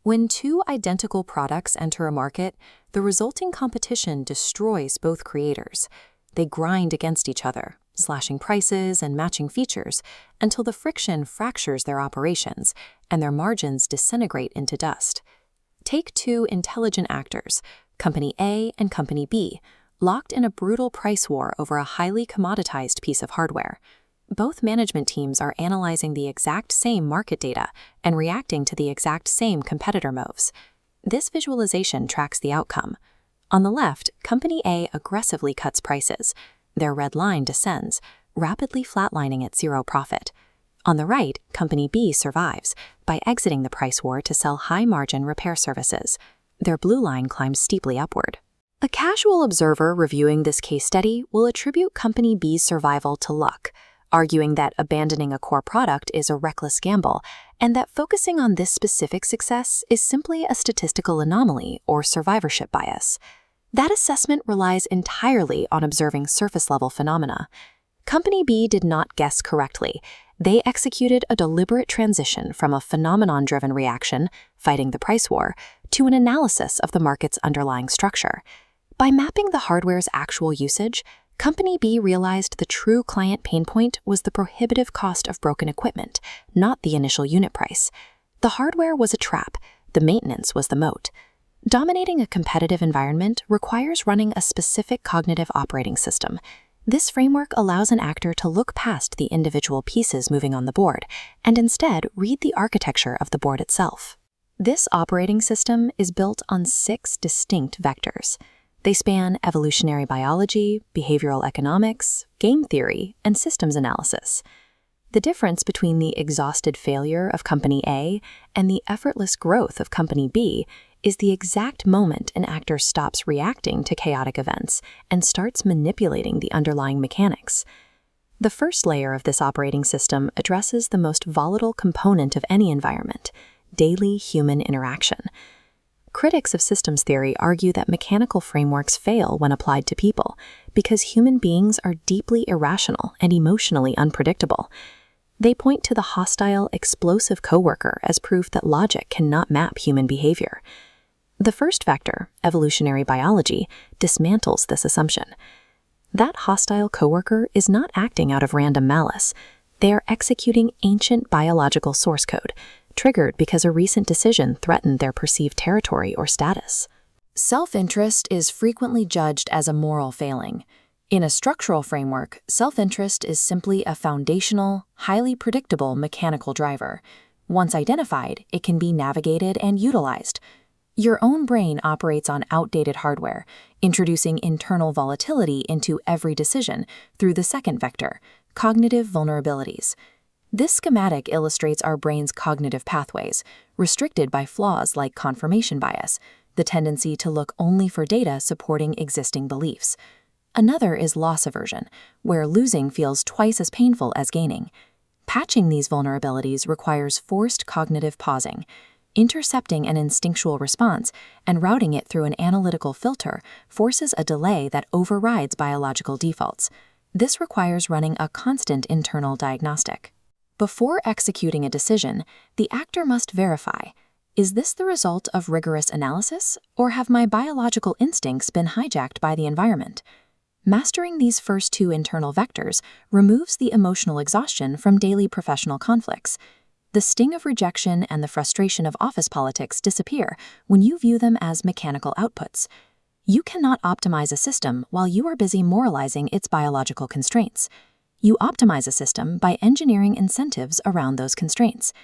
When two identical products enter a market, the resulting competition destroys both creators. They grind against each other, slashing prices and matching features until the friction fractures their operations and their margins disintegrate into dust. Take two intelligent actors, Company A and Company B, locked in a brutal price war over a highly commoditized piece of hardware. Both management teams are analyzing the exact same market data and reacting to the exact same competitor moves. This visualization tracks the outcome. On the left, Company A aggressively cuts prices. Their red line descends, rapidly flatlining at zero profit. On the right, Company B survives by exiting the price war to sell high-margin repair services. Their blue line climbs steeply upward. A casual observer reviewing this case study will attribute Company B's survival to luck, arguing that abandoning a core product is a reckless gamble and that focusing on this specific success is simply a statistical anomaly or survivorship bias. That assessment relies entirely on observing surface-level phenomena. Company B did not guess correctly. They executed a deliberate transition from a phenomenon-driven reaction, fighting the price war, to an analysis of the market's underlying structure. By mapping the hardware's actual usage, Company B realized the true client pain point was the prohibitive cost of broken equipment, not the initial unit price. The hardware was a trap, the maintenance was the moat. Dominating a competitive environment requires running a specific cognitive operating system. This framework allows an actor to look past the individual pieces moving on the board and instead read the architecture of the board itself. This operating system is built on 6 distinct vectors. They span evolutionary biology, behavioral economics, game theory, and systems analysis. The difference between the exhausted failure of Company A and the effortless growth of Company B is the exact moment an actor stops reacting to chaotic events and starts manipulating the underlying mechanics. The first layer of this operating system addresses the most volatile component of any environment: daily human interaction. Critics of systems theory argue that mechanical frameworks fail when applied to people because human beings are deeply irrational and emotionally unpredictable. They point to the hostile, explosive coworker as proof that logic cannot map human behavior. The first vector, evolutionary biology, dismantles this assumption. That hostile coworker is not acting out of random malice. They are executing ancient biological source code, triggered because a recent decision threatened their perceived territory or status. Self-interest is frequently judged as a moral failing. In a structural framework, self-interest is simply a foundational, highly predictable mechanical driver. Once identified, it can be navigated and utilized. Your own brain operates on outdated hardware, introducing internal volatility into every decision through the second vector, cognitive vulnerabilities. This schematic illustrates our brain's cognitive pathways, restricted by flaws like confirmation bias, the tendency to look only for data supporting existing beliefs. Another is loss aversion, where losing feels twice as painful as gaining. Patching these vulnerabilities requires forced cognitive pausing. Intercepting an instinctual response and routing it through an analytical filter forces a delay that overrides biological defaults. This requires running a constant internal diagnostic. Before executing a decision, the actor must verify, is this the result of rigorous analysis, or have my biological instincts been hijacked by the environment? Mastering these first 2 internal vectors removes the emotional exhaustion from daily professional conflicts. The sting of rejection and the frustration of office politics disappear when you view them as mechanical outputs. You cannot optimize a system while you are busy moralizing its biological constraints. You optimize a system by engineering incentives around those constraints.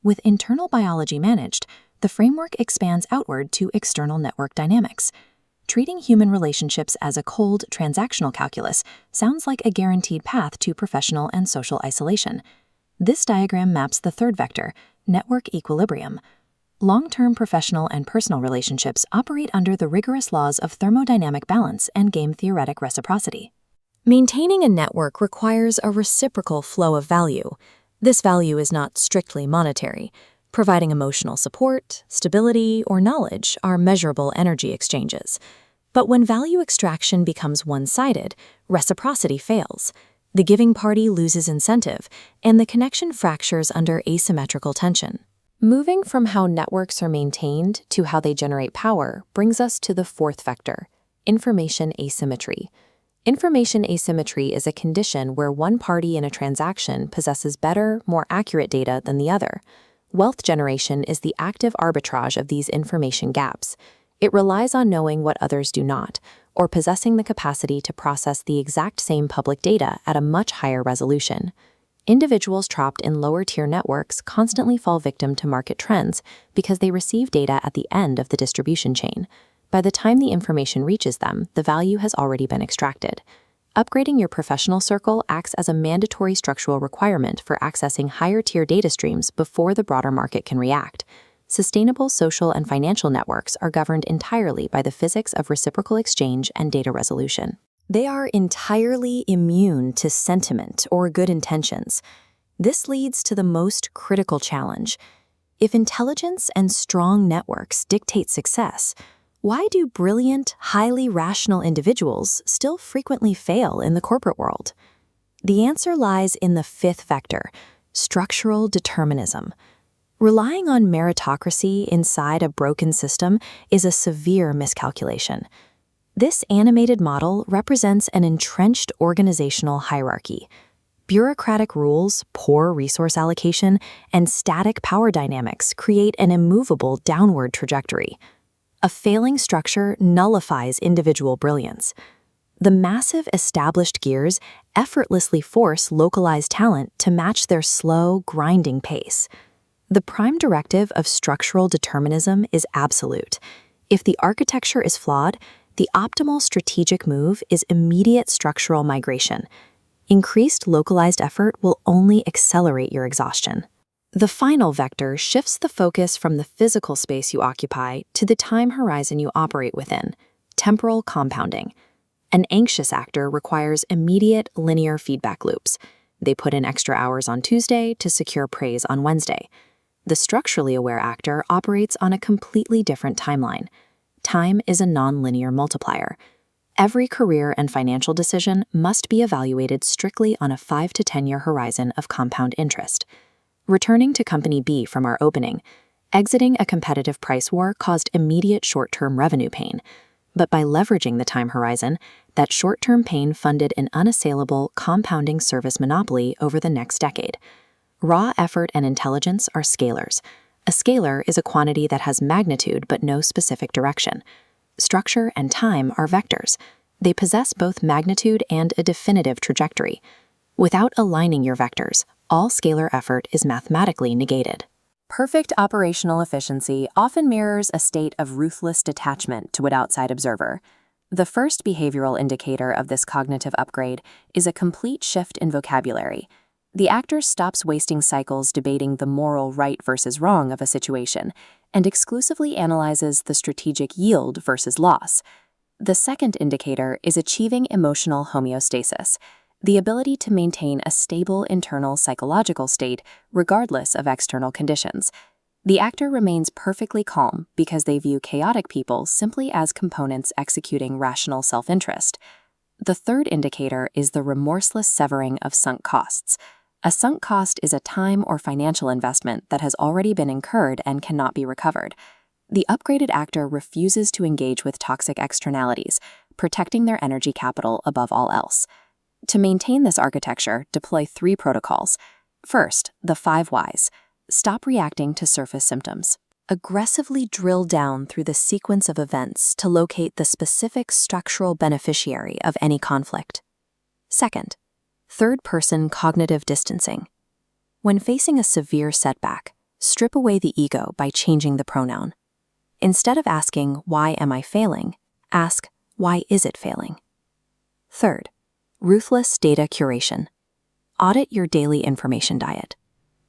With internal biology managed, the framework expands outward to external network dynamics. Treating human relationships as a cold, transactional calculus sounds like a guaranteed path to professional and social isolation. This diagram maps the third vector, network equilibrium. Long-term professional and personal relationships operate under the rigorous laws of thermodynamic balance and game-theoretic reciprocity. Maintaining a network requires a reciprocal flow of value. This value is not strictly monetary. Providing emotional support, stability, or knowledge are measurable energy exchanges. But when value extraction becomes one-sided, reciprocity fails. The giving party loses incentive, and the connection fractures under asymmetrical tension. Moving from how networks are maintained to how they generate power brings us to the fourth vector, information asymmetry. Information asymmetry is a condition where one party in a transaction possesses better, more accurate data than the other. Wealth generation is the active arbitrage of these information gaps. It relies on knowing what others do not, or possessing the capacity to process the exact same public data at a much higher resolution. Individuals trapped in lower-tier networks constantly fall victim to market trends because they receive data at the end of the distribution chain. By the time the information reaches them, the value has already been extracted. Upgrading your professional circle acts as a mandatory structural requirement for accessing higher-tier data streams before the broader market can react. Sustainable social and financial networks are governed entirely by the physics of reciprocal exchange and data resolution. They are entirely immune to sentiment or good intentions. This leads to the most critical challenge. If intelligence and strong networks dictate success, why do brilliant, highly rational individuals still frequently fail in the corporate world? The answer lies in the fifth vector, structural determinism. Relying on meritocracy inside a broken system is a severe miscalculation. This animated model represents an entrenched organizational hierarchy. Bureaucratic rules, poor resource allocation, and static power dynamics create an immovable downward trajectory. A failing structure nullifies individual brilliance. The massive established gears effortlessly force localized talent to match their slow, grinding pace. The prime directive of structural determinism is absolute. If the architecture is flawed, the optimal strategic move is immediate structural migration. Increased localized effort will only accelerate your exhaustion. The final vector shifts the focus from the physical space you occupy to the time horizon you operate within, temporal compounding. An anxious actor requires immediate linear feedback loops. They put in extra hours on Tuesday to secure praise on Wednesday. The structurally aware actor operates on a completely different timeline. Time is a non-linear multiplier. Every career and financial decision must be evaluated strictly on a 5 to 10-year horizon of compound interest. Returning to Company B from our opening, exiting a competitive price war caused immediate short-term revenue pain. But by leveraging the time horizon, that short-term pain funded an unassailable, compounding service monopoly over the next decade. Raw effort and intelligence are scalars. A scalar is a quantity that has magnitude but no specific direction. Structure and time are vectors. They possess both magnitude and a definitive trajectory. Without aligning your vectors, all scalar effort is mathematically negated. Perfect operational efficiency often mirrors a state of ruthless detachment to an outside observer. The first behavioral indicator of this cognitive upgrade is a complete shift in vocabulary. The actor stops wasting cycles debating the moral right versus wrong of a situation and exclusively analyzes the strategic yield versus loss. The second indicator is achieving emotional homeostasis, the ability to maintain a stable internal psychological state regardless of external conditions. The actor remains perfectly calm because they view chaotic people simply as components executing rational self-interest. The third indicator is the remorseless severing of sunk costs. A sunk cost is a time or financial investment that has already been incurred and cannot be recovered. The upgraded actor refuses to engage with toxic externalities, protecting their energy capital above all else. To maintain this architecture, deploy 3 protocols. First, the 5 whys. Stop reacting to surface symptoms. Aggressively drill down through the sequence of events to locate the specific structural beneficiary of any conflict. Second, third-person cognitive distancing. When facing a severe setback, strip away the ego by changing the pronoun. Instead of asking, "Why am I failing?" ask, "Why is it failing?" Third, ruthless data curation. Audit your daily information diet.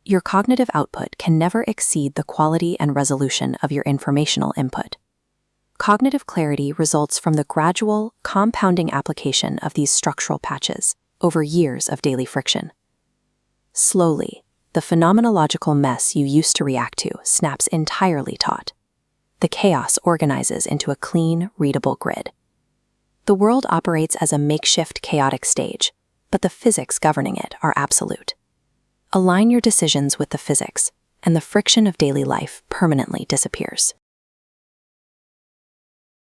Your cognitive output can never exceed the quality and resolution of your informational input. Cognitive clarity results from the gradual, compounding application of these structural patches over years of daily friction. Slowly, the phenomenological mess you used to react to snaps entirely taut. The chaos organizes into a clean, readable grid. The world operates as a makeshift chaotic stage, but the physics governing it are absolute. Align your decisions with the physics, and the friction of daily life permanently disappears.